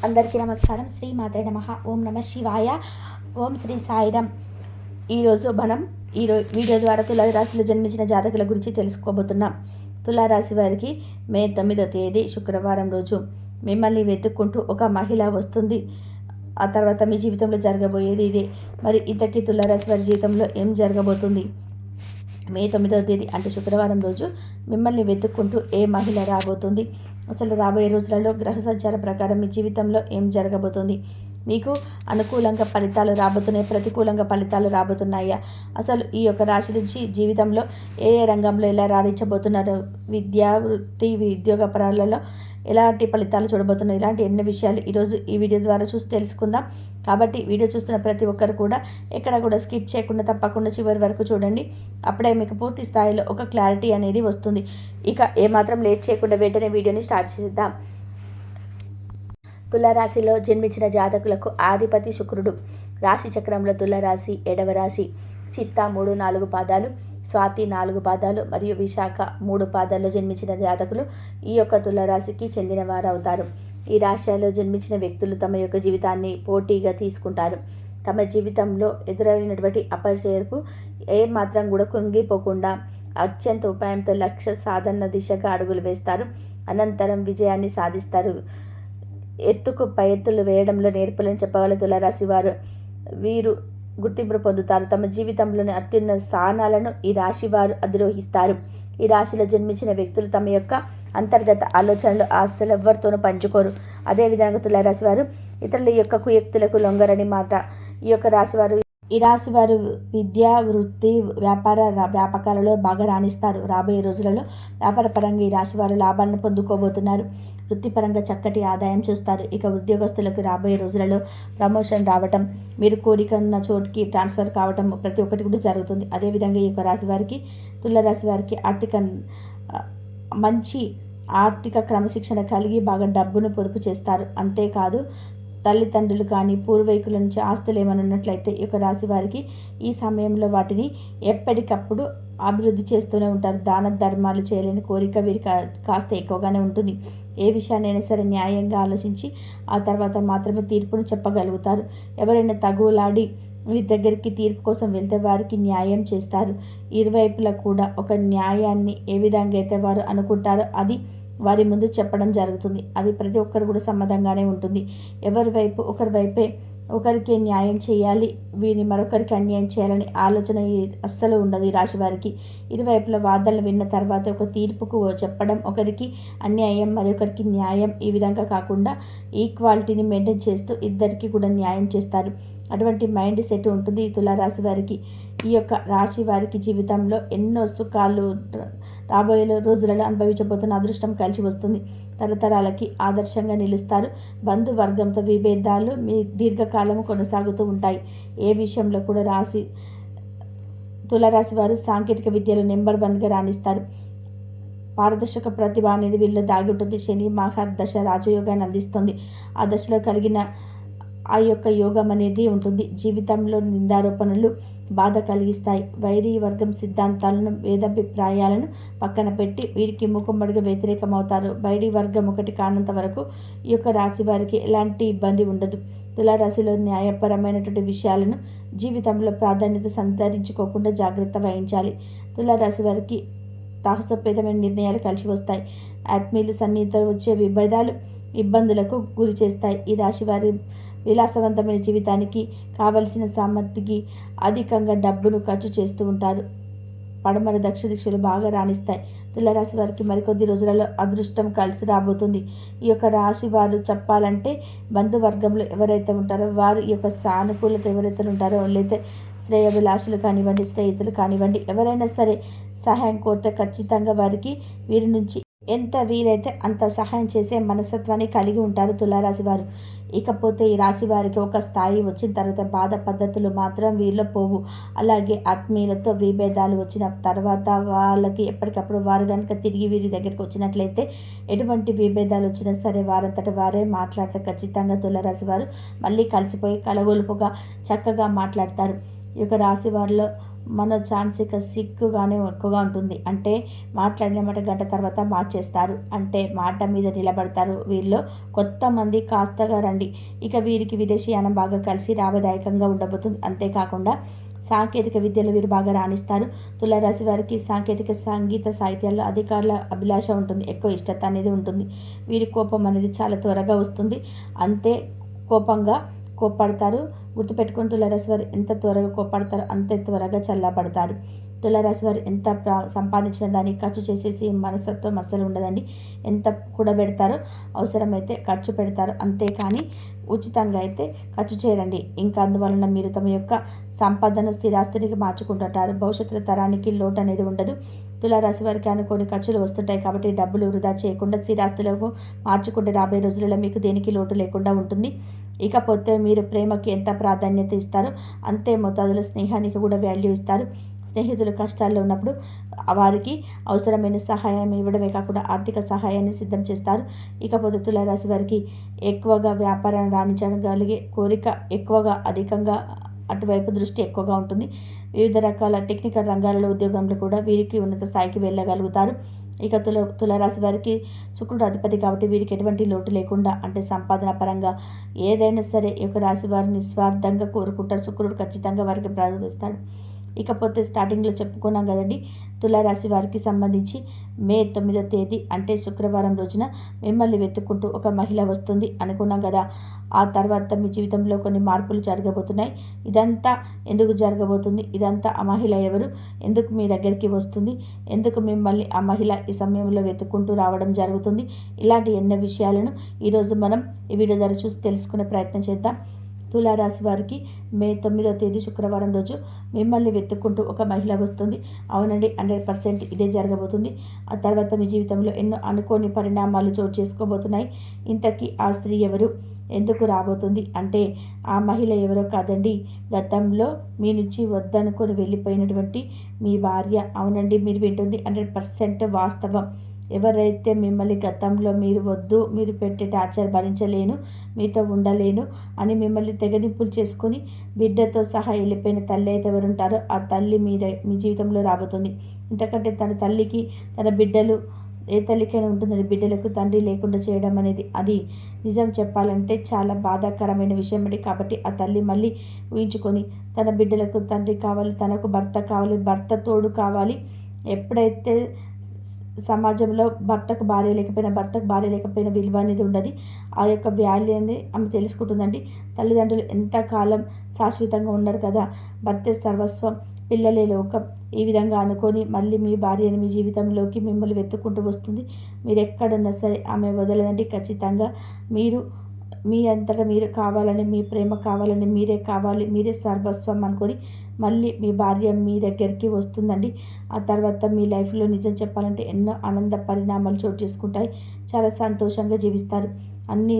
అందరికీ నమస్కారం. శ్రీ మాత్రే నమః. ఓం నమ శివాయ. ఓం శ్రీ సాయిరామ్. ఈరోజు మనం వీడియో ద్వారా తులారాశిలో జన్మించిన జాతకుల గురించి తెలుసుకోబోతున్నాం. తులారాశి వారికి మే 9వ తేదీ శుక్రవారం రోజు మిమ్మల్ని వెతుక్కుంటూ ఒక మహిళ వస్తుంది. ఆ తర్వాత మీ జీవితంలో జరగబోయేది ఇదే. మరి ఇంతకీ తులారాశి వారి జీవితంలో ఏం జరగబోతుంది? మే 9వ తేదీ అంటే శుక్రవారం రోజు మిమ్మల్ని వెతుక్కుంటూ ఏ మహిళ రాబోతుంది? అసలు రాబోయే రోజులలో గ్రహ సంచార ప్రకారం మీ జీవితంలో ఏం జరగబోతుంది? మీకు అనుకూలంగా ఫలితాలు రాబోతున్నాయి, ప్రతికూలంగా ఫలితాలు రాబోతున్నాయా? అసలు ఈ యొక్క రాశి నుంచి జీవితంలో ఏ రంగంలో ఎలా రాణించబోతున్నారు? విద్య, వృత్తి, ఉద్యోగపరాలలో ఎలాంటి ఫలితాలు చూడబోతున్నాయి? ఇలాంటి ఎన్నో విషయాలు ఈరోజు ఈ వీడియో ద్వారా చూసి తెలుసుకుందాం. కాబట్టి వీడియో చూస్తున్న ప్రతి ఒక్కరు కూడా ఎక్కడ కూడా స్కిప్ చేయకుండా తప్పకుండా చివరి వరకు చూడండి. అప్పుడే మీకు పూర్తి స్థాయిలో ఒక క్లారిటీ అనేది వస్తుంది. ఇక ఏమాత్రం లేట్ చేయకుండా వెంటనే వీడియోని స్టార్ట్ చేద్దాం. తులారాశిలో జన్మించిన జాతకులకు ఆధిపతి శుక్రుడు. రాశి చక్రంలో తులారాశి 7వ రాశి. చిత్త 3-4 పాదాలు, స్వాతి 4 పాదాలు మరియు విశాఖ 3 పాదాల్లో జన్మించిన జాతకులు ఈ యొక్క తులారాశికి చెందిన వారు అవుతారు. ఈ రాశిలో జన్మించిన వ్యక్తులు తమ యొక్క జీవితాన్ని పోటీగా తీసుకుంటారు. తమ జీవితంలో ఎదురైనటువంటి అపజయకు ఏమాత్రం కూడా కుంగిపోకుండా అత్యంత ఉపాయంతో లక్ష్య సాధన దిశగా అడుగులు వేస్తారు. అనంతరం విజయాన్ని సాధిస్తారు. ఎత్తుకు పై ఎత్తులు వేయడంలో నేర్పులని చెప్పగల తులారాశి వారు వీరు గుర్తింపు పొందుతారు. తమ జీవితంలోని అత్యున్నత స్థానాలను ఈ రాశి వారు అధిరోహిస్తారు. ఈ రాశిలో జన్మించిన వ్యక్తులు తమ యొక్క అంతర్గత ఆలోచనలు అస్సలు ఎవరితోనూ పంచుకోరు. అదేవిధంగా తులారాశి వారు ఇతరుల యొక్క కుయుక్తులకు లొంగరని మాట. ఈ రాశి వారు విద్య, వృత్తి, వ్యాపకాలలో బాగా రాణిస్తారు. రాబోయే రోజులలో వ్యాపార పరంగా ఈ రాశి వారు లాభాలను పొందుకోబోతున్నారు. వృత్తిపరంగా చక్కటి ఆదాయం చూస్తారు. ఇక ఉద్యోగస్తులకు రాబోయే రోజులలో ప్రమోషన్ రావటం, మీరు కోరికన్న చోటుకి ట్రాన్స్ఫర్ కావటం ప్రతి ఒక్కటి కూడా జరుగుతుంది. అదేవిధంగా ఈ యొక్క రాశి వారికి తులారాశి వారికి మంచి ఆర్థిక క్రమశిక్షణ కలిగి బాగా డబ్బును పొదుపు చేస్తారు. అంతేకాదు తల్లిదండ్రులు కానీ పూర్వీకుల నుంచి ఆస్తులు ఏమైనా ఉన్నట్లయితే ఈ యొక్క రాశి వారికి ఈ సమయంలో వాటిని ఎప్పటికప్పుడు అభివృద్ధి చేస్తూనే ఉంటారు. దాన ధర్మాలు చేయలేని కోరిక వీరికి కాస్త ఎక్కువగానే ఉంటుంది. ఏ విషయాన్నైనా సరే న్యాయంగా ఆలోచించి ఆ తర్వాత మాత్రమే తీర్పును చెప్పగలుగుతారు. ఎవరైనా తగులాడి వీరి దగ్గరికి తీర్పు కోసం వెళ్తే వారికి న్యాయం చేస్తారు. ఇరువైపులా కూడా ఒక న్యాయాన్ని ఏ విధంగా అయితే వారు అనుకుంటారో అది వారి ముందు చెప్పడం జరుగుతుంది. అది ప్రతి ఒక్కరు కూడా సమ్మతంగానే ఉంటుంది. ఒకరి వైపే ఒకరికి న్యాయం చేయాలి, వీరిని మరొకరికి అన్యాయం చేయాలని ఆలోచన అస్సలు ఉండదు ఈ రాశి వారికి. ఇరువైపుల వాదనలు విన్న తర్వాత ఒక తీర్పుకు చెప్పడం, ఒకరికి అన్యాయం మరొకరికి న్యాయం, ఈ విధంగా కాకుండా ఈక్వాలిటీని మెయింటైన్ చేస్తూ ఇద్దరికి కూడా న్యాయం చేస్తారు. అటువంటి మైండ్ సెట్ ఉంటుంది ఈ తులారాశి వారికి. ఈ యొక్క రాశి వారికి జీవితంలో ఎన్నో సుఖాలు రాబోయే రోజులలో అనుభవించబోతున్న అదృష్టం కలిసి వస్తుంది. తరతరాలకి ఆదర్శంగా నిలుస్తారు. బంధువర్గంతో విభేదాలు మీ దీర్ఘకాలము కొనసాగుతూ ఉంటాయి. ఏ విషయంలో కూడా తులారాశి వారు సాంకేతిక విద్యలో నెంబర్ 1గా రాణిస్తారు. పారదర్శక ప్రతిభ అనేది వీళ్ళు దాగి ఉంటుంది. శని మహర్దశ రాజయోగాన్ని అందిస్తుంది. ఆ దశలో కలిగిన ఆ యొక్క యోగం అనేది ఉంటుంది. జీవితంలో నిందారోపణలు బాధ కలిగిస్తాయి. వైరీ వర్గం సిద్ధాంతాలను, వేదాభిప్రాయాలను పక్కన పెట్టి వీరికి మూకుమ్మడిగా వ్యతిరేకమవుతారు. వైరీ వర్గం ఒకటి కానంత వరకు ఈ యొక్క రాశి వారికి ఎలాంటి ఇబ్బంది ఉండదు. తులారాశిలో న్యాయపరమైనటువంటి విషయాలను జీవితంలో ప్రాధాన్యత సంతరించుకోకుండా జాగ్రత్త వహించాలి. తులారాశి వారికి సాహసోపేతమైన నిర్ణయాలు కలిసి వస్తాయి. ఆత్మీయులు సన్నిహితులు వచ్చే విభేదాలు ఇబ్బందులకు గురి చేస్తాయి. ఈ రాశి వారి విలాసవంతమైన జీవితానికి కావలసిన సామర్థ్యకి అధికంగా డబ్బును ఖర్చు చేస్తూ ఉంటారు. పడమర దక్ష దిశలు బాగా రాణిస్తాయి. తులారాశి వారికి మరికొద్ది రోజులలో అదృష్టం కలిసి రాబోతుంది. ఈ యొక్క రాశి వారు చెప్పాలంటే బంధువర్గంలో ఎవరైతే ఉంటారో వారు ఈ యొక్క సానుకూలత ఎవరైతే ఉంటారో లేదా శ్రేయోభిలాషులు కానివ్వండి, స్నేహితులు కానివ్వండి, ఎవరైనా సరే సహాయం కోరితే ఖచ్చితంగా వారికి వీరి నుంచి ఎంత వీలైతే అంత సహాయం చేసే మనస్తత్వాన్ని కలిగి ఉంటారు తులారాశి వారు. ఇకపోతే ఈ రాశి వారికి ఒక స్థాయి వచ్చిన తర్వాత బాధ పద్ధతులు మాత్రం వీళ్ళ పోవు. అలాగే ఆత్మీయులతో విభేదాలు వచ్చిన తర్వాత వాళ్ళకి ఎప్పటికప్పుడు వారు కనుక తిరిగి వీరి దగ్గరికి వచ్చినట్లయితే ఎటువంటి విభేదాలు వచ్చినా సరే వారంతట వారే మాట్లాడితే ఖచ్చితంగా తులారాశి వారు మళ్ళీ కలిసిపోయి కలగొలుపుగా చక్కగా మాట్లాడతారు. ఈ యొక్క రాశి వారిలో మనోచాన్సిక సిగ్గుగానే ఎక్కువగా ఉంటుంది. అంటే మాట్లాడిన మాట గంట తర్వాత మార్చేస్తారు. అంటే మాట మీద నిలబడతారు. వీళ్ళు కొత్త మంది కాస్తగా రండి. ఇక వీరికి విదేశీయానం బాగా కలిసి లాభదాయకంగా ఉండబోతుంది. అంతేకాకుండా సాంకేతిక విద్యలో వీరు బాగా రాణిస్తారు. తులారాశి వారికి సాంకేతిక సంగీత సాహిత్యాల్లో అధికారుల అభిలాష ఉంటుంది. ఎక్కువ ఇష్టత అనేది ఉంటుంది. వీరి కోపం అనేది చాలా త్వరగా వస్తుంది. అంతే కోప్పడతారు. గుర్తుపెట్టుకుని తులారాశి వారు ఎంత త్వరగా కోప్పడతారో అంతే త్వరగా చల్లబడతారు. తులారాశి వారు ఎంత సంపాదించిన దాన్ని ఖర్చు చేసేసి మనస్తత్వం అస్సలు ఉండదండి. ఎంత కూడబెడతారో అవసరమైతే ఖర్చు పెడతారు, అంతేకాని ఉచితంగా అయితే ఖర్చు చేయరండి. ఇంకా అందువలన మీరు తమ యొక్క సంపదను స్థిరాస్తికి మార్చుకుంటుంటారు. భవిష్యత్తు తరానికి లోటు అనేది ఉండదు. తులారాశి వారికి అనుకోని ఖర్చులు వస్తుంటాయి కాబట్టి డబ్బులు వృధా చేయకుండా స్థిరాస్తులకు మార్చుకుంటే రాబోయే రోజులలో మీకు దేనికి లోటు లేకుండా ఉంటుంది. ఇకపోతే మీరు ప్రేమకి ఎంత ప్రాధాన్యత ఇస్తారో అంతే మోతాదులో స్నేహానికి కూడా వాల్యూ ఇస్తారు. స్నేహితులు కష్టాల్లో ఉన్నప్పుడు వారికి అవసరమైన సహాయం ఇవ్వడమే కాకుండా ఆర్థిక సహాయాన్ని సిద్ధం చేస్తారు. ఇకపోతే తులారాశి వారికి ఎక్కువగా వ్యాపారాన్ని రాణించగలిగే కోరిక అధికంగా అటువైపు దృష్టి ఎక్కువగా ఉంటుంది. వివిధ రకాల టెక్నికల్ రంగాలలో ఉద్యోగంలో కూడా వీరికి ఉన్నత స్థాయికి వెళ్ళగలుగుతారు. ఇక తులారాశి వారికి శుక్రుడు అధిపతి కాబట్టి వీరికి ఎటువంటి లోటు లేకుండా, అంటే సంపాదన పరంగా ఏదైనా సరే ఈ యొక్క రాశి వారిని నిస్వార్థంగా కోరుకుంటారు. శుక్రుడు ఖచ్చితంగా వారికి ప్రారంభిస్తాడు. ఇకపోతే స్టార్టింగ్లో చెప్పుకున్నాం కదండి, తులారాశి వారికి సంబంధించి మే 9వ తేదీ అంటే శుక్రవారం రోజున మిమ్మల్ని వెతుక్కుంటూ ఒక మహిళ వస్తుంది అనుకున్నాం కదా. ఆ తర్వాత మీ జీవితంలో కొన్ని మార్పులు జరగబోతున్నాయి. ఇదంతా ఎందుకు జరగబోతుంది? ఇదంతా ఆ మహిళ ఎవరు? ఎందుకు మీ దగ్గరికి వస్తుంది? ఎందుకు మిమ్మల్ని ఆ మహిళ ఈ సమయంలో వెతుక్కుంటూ రావడం జరుగుతుంది? ఇలాంటి ఎన్నో విషయాలను ఈరోజు మనం ఈ వీడియో ద్వారా చూసి తెలుసుకునే ప్రయత్నం చేద్దాం. తులారాశి వారికి మే 9వ తేదీ శుక్రవారం రోజు మిమ్మల్ని వెతుక్కుంటూ ఒక మహిళ వస్తుంది. అవునండి, 100% ఇదే జరగబోతుంది. ఆ తర్వాత మీ జీవితంలో ఎన్నో అనుకోని పరిణామాలు చోటు చేసుకోబోతున్నాయి. ఇంతకీ ఆ స్త్రీ ఎవరు? ఎందుకు రాబోతుంది? అంటే ఆ మహిళ ఎవరో కాదండి, గతంలో మీ నుంచి వద్దనుకొని వెళ్ళిపోయినటువంటి మీ భార్య. అవునండి, మీరు వింటుంది 100% వాస్తవం. ఎవరైతే మిమ్మల్ని గతంలో మీరు పెట్టే టార్చర్ భరించలేను, మీతో ఉండలేను అని మిమ్మల్ని తెగనింపులు చేసుకొని బిడ్డతో సహా వెళ్ళిపోయిన తల్లి అయితే ఎవరుంటారో ఆ తల్లి మీ జీవితంలో రాబోతుంది. ఎందుకంటే తన తల్లికి తన బిడ్డలు, ఏ తల్లికైనా ఉంటుందని బిడ్డలకు తండ్రి లేకుండా చేయడం అనేది, అది నిజం చెప్పాలంటే చాలా బాధాకరమైన విషయం అండి. కాబట్టి ఆ తల్లి మళ్ళీ ఊహించుకొని తన బిడ్డలకు తండ్రి కావాలి, తనకు భర్త కావాలి, భర్త తోడు కావాలి. ఎప్పుడైతే సమాజంలో భర్తకు భార్య లేకపోయినా విలువ అనేది ఉండదు. ఆ యొక్క వాల్యూ అనేది ఆమె తెలుసుకుంటుందండి. తల్లిదండ్రులు ఎంతకాలం శాశ్వతంగా ఉన్నారు కదా, భర్తే సర్వస్వం, పిల్లలే లోకం, ఈ విధంగా అనుకొని మళ్ళీ మీ భార్యని మీ జీవితంలోకి మిమ్మల్ని వెతుక్కుంటూ వస్తుంది. మీరు ఎక్కడున్నా సరే ఆమె వదలదండి. ఖచ్చితంగా మీరు మీ అంతటా మీరు కావాలని, మీ ప్రేమ కావాలని, మీరే కావాలి, మీరే సర్వస్వం అనుకొని మళ్ళీ మీ భార్య మీ దగ్గరికి వస్తుందండి. ఆ తర్వాత మీ లైఫ్లో నిజం చెప్పాలంటే ఎన్నో ఆనంద పరిణామాలు చోటు చేసుకుంటాయి. చాలా సంతోషంగా జీవిస్తారు. అన్ని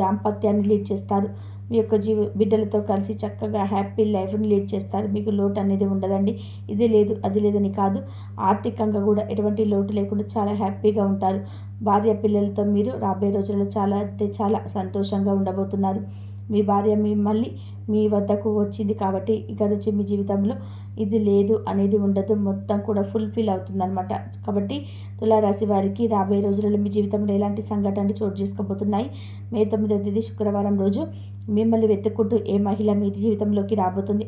దాంపత్యాన్ని లీడ్ చేస్తారు. మీ యొక్క బిడ్డలతో కలిసి చక్కగా హ్యాపీ లైఫ్ని లీడ్ చేస్తారు. మీకు లోటు అనేది ఉండదండి. ఇది లేదు అది లేదని కాదు, ఆర్థికంగా కూడా ఎటువంటి లోటు లేకుండా చాలా హ్యాపీగా ఉంటారు. భార్య పిల్లలతో మీరు రాబోయే రోజుల్లో చాలా అంటే చాలా సంతోషంగా ఉండబోతున్నారు. మీ భార్య మళ్ళీ మీ వద్దకు వచ్చింది కాబట్టి ఇక నుంచి మీ జీవితంలో ఇది లేదు అనేది ఉండదు, మొత్తం కూడా ఫుల్ఫిల్ అవుతుందన్నమాట. కాబట్టి తులారాశి వారికి రాబోయే రోజులలో మీ జీవితంలో ఎలాంటి సంఘటనలు చోటు చేసుకోబోతున్నాయి? మే 9వ తేదీ శుక్రవారం రోజు మిమ్మల్ని వెతుక్కుంటూ ఏ మహిళ మీ జీవితంలోకి రాబోతుంది?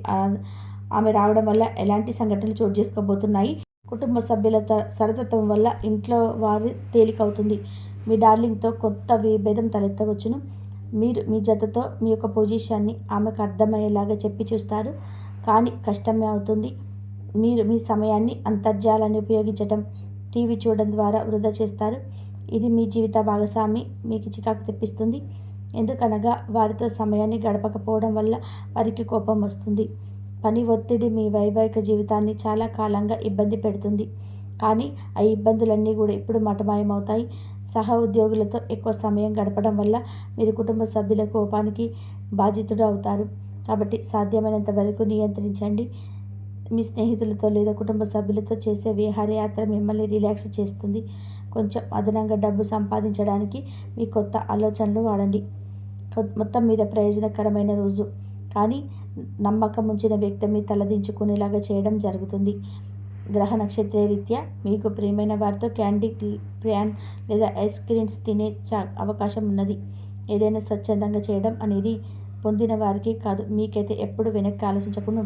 ఆమె రావడం వల్ల ఎలాంటి సంఘటనలు చోటు చేసుకోబోతున్నాయి? కుటుంబ సభ్యుల సరతత్వం వల్ల ఇంట్లో వారి తేలికవుతుంది. మీ డార్లింగ్తో కొత్త విభేదం తలెత్తవచ్చును. మీరు మీ జతతో మీ యొక్క పొజిషన్ని ఆమెకు అర్థమయ్యేలాగా చెప్పి చూస్తారు, కానీ కష్టమే అవుతుంది. మీరు మీ సమయాన్ని అంతర్జాలాన్ని ఉపయోగించడం, టీవీ చూడడం ద్వారా వృధా చేస్తారు. ఇది మీ జీవిత భాగస్వామి మీకు చికాకు తెప్పిస్తుంది. ఎందుకనగా వారితో సమయాన్ని గడపకపోవడం వల్ల వారికి కోపం వస్తుంది. పని ఒత్తిడి మీ వైవాహిక జీవితాన్ని చాలా కాలంగా ఇబ్బంది పెడుతుంది. కానీ ఆ ఇబ్బందులన్నీ కూడా ఇప్పుడు మటమాయమవుతాయి. సహ ఉద్యోగులతో ఎక్కువ సమయం గడపడం వల్ల మీరు కుటుంబ సభ్యుల కోపానికి బాధితుడు అవుతారు. కాబట్టి సాధ్యమైనంత వరకు నియంత్రించండి. మీ స్నేహితులతో లేదా కుటుంబ సభ్యులతో చేసే విహారయాత్ర మిమ్మల్ని రిలాక్స్ చేస్తుంది. కొంచెం అదనంగా డబ్బు సంపాదించడానికి మీ కొత్త ఆలోచనలు వాడండి. మొత్తం మీద ప్రయోజనకరమైన రోజు, కానీ నమ్మకం ఉంచిన వ్యక్తి మీ తలదించుకునేలాగా చేయడం జరుగుతుంది. గ్రహ నక్షత్ర రీత్యా మీకు ప్రియమైన వారితో క్యాండీ ప్యాన్ లేదా ఐస్ క్రీమ్స్ తినే అవకాశం ఉన్నది. ఏదైనా స్వచ్ఛందంగా చేయడం అనేది పొందిన వారికి కాదు, మీకైతే ఎప్పుడు వెనక్కి ఆలోచించకుండా